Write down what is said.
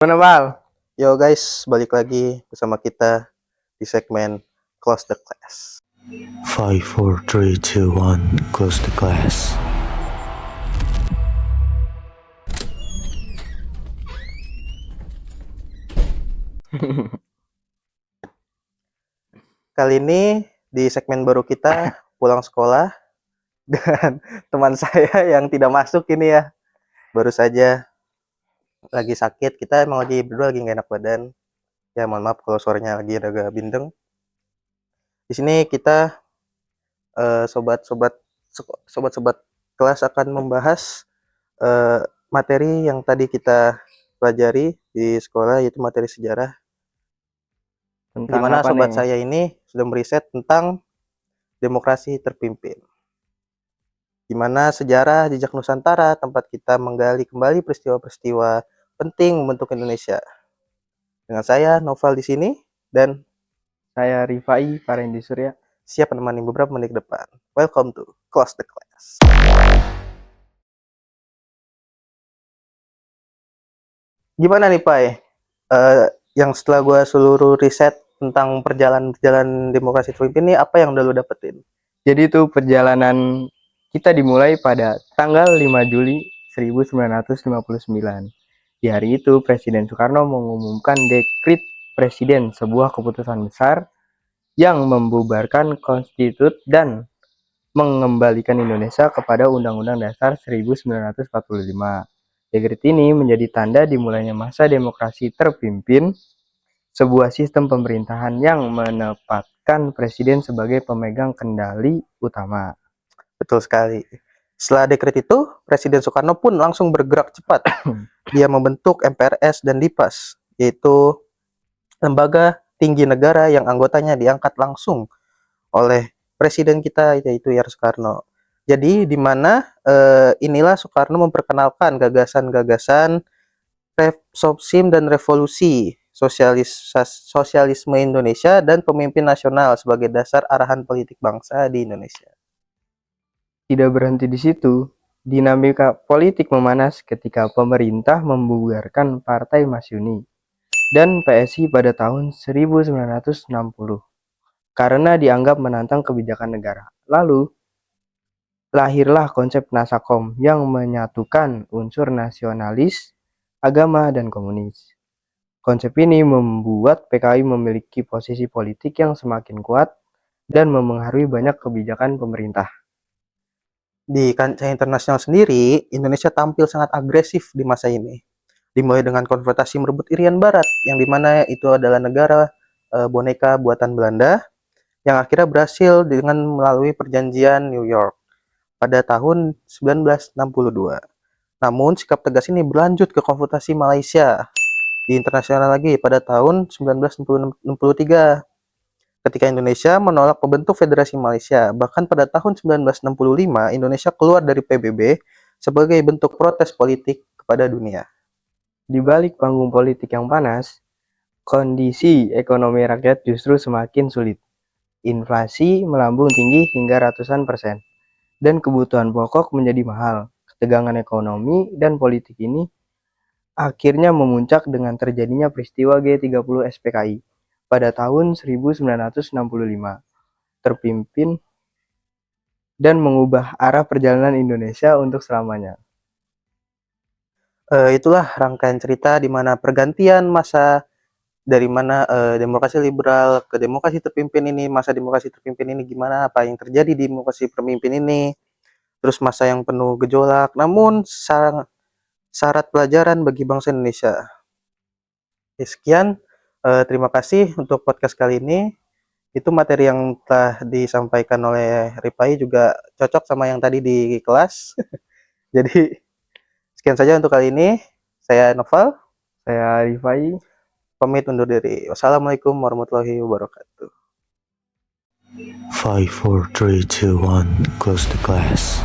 Mana Mal? Yo guys, balik lagi bersama kita di segmen Close the Class. 5, 4, 3, 2, 1, close the class. Kali ini di segmen baru kita pulang sekolah dan teman saya yang tidak masuk ini ya, baru saja lagi sakit. Kita emang lagi berdua lagi nggak enak badan. Ya mohon maaf kalau suaranya lagi agak bindeng. Di sini kita sobat-sobat sobat-sobat kelas akan membahas materi yang tadi kita pelajari di sekolah, yaitu materi sejarah. Di Tentang mana apa sobat nih? saya ini sudah meriset tentang demokrasi terpimpin, di mana sejarah jejak Nusantara tempat kita menggali kembali peristiwa-peristiwa penting membentuk Indonesia. Dengan saya Noval di sini dan Saya Rifai Parendi Surya. siap menemani beberapa menit ke depan. Welcome to Close the Class. Gimana nih Pai? Yang setelah gue seluruh riset tentang perjalanan demokrasi terpimpin ini, apa yang udah lu dapetin? Jadi itu perjalanan kita dimulai pada tanggal 5 Juli 1959. Di hari itu Presiden Soekarno mengumumkan dekrit presiden, sebuah keputusan besar yang membubarkan konstitut dan mengembalikan Indonesia kepada Undang-Undang Dasar 1945. Dekrit ini menjadi tanda dimulainya masa demokrasi terpimpin, sebuah sistem pemerintahan yang menempatkan presiden sebagai pemegang kendali utama. Betul sekali. Setelah dekret itu, Presiden Soekarno pun langsung bergerak cepat. Dia membentuk MPRS dan DIPAS, yaitu lembaga tinggi negara yang anggotanya diangkat langsung oleh Presiden kita, yaitu R. Soekarno. Jadi di mana inilah Soekarno memperkenalkan gagasan-gagasan Sopsim dan revolusi sosialisme Indonesia dan pemimpin nasional sebagai dasar arahan politik bangsa di Indonesia. Tidak berhenti di situ, dinamika politik memanas ketika pemerintah membubarkan Partai Masyumi dan PSI pada tahun 1960 karena dianggap menantang kebijakan negara. Lalu, lahirlah konsep Nasakom yang menyatukan unsur nasionalis, agama, dan komunis. Konsep ini membuat PKI memiliki posisi politik yang semakin kuat dan memengaruhi banyak kebijakan pemerintah. Di kancah internasional sendiri, Indonesia tampil sangat agresif di masa ini. Dimulai dengan konfrontasi merebut Irian Barat, yang dimana itu adalah negara boneka buatan Belanda, yang akhirnya berhasil dengan melalui perjanjian New York pada tahun 1962. Namun, sikap tegas ini berlanjut ke konfrontasi Malaysia di internasional lagi pada tahun 1963. Ketika Indonesia menolak membentuk Federasi Malaysia. Bahkan pada tahun 1965, Indonesia keluar dari PBB sebagai bentuk protes politik kepada dunia. Di balik panggung politik yang panas, kondisi ekonomi rakyat justru semakin sulit. Inflasi melambung tinggi hingga ratusan persen, dan kebutuhan pokok menjadi mahal. Ketegangan ekonomi dan politik ini akhirnya memuncak dengan terjadinya peristiwa G30 SPKI pada tahun 1965, terpimpin dan mengubah arah perjalanan Indonesia untuk selamanya. Itulah rangkaian cerita di mana pergantian masa dari mana demokrasi liberal ke demokrasi terpimpin ini, masa demokrasi terpimpin ini gimana, apa yang terjadi di demokrasi terpimpin ini, terus masa yang penuh gejolak, namun syarat pelajaran bagi bangsa Indonesia. Sekian, terima kasih untuk podcast kali ini. Itu materi yang telah disampaikan oleh Ripai juga cocok sama yang tadi di kelas. Jadi sekian saja untuk kali ini. Saya Noval. Saya Rifai. Pamit undur diri. Wassalamualaikum warahmatullahi wabarakatuh. 5, 4, 3, 2, 1, close the class.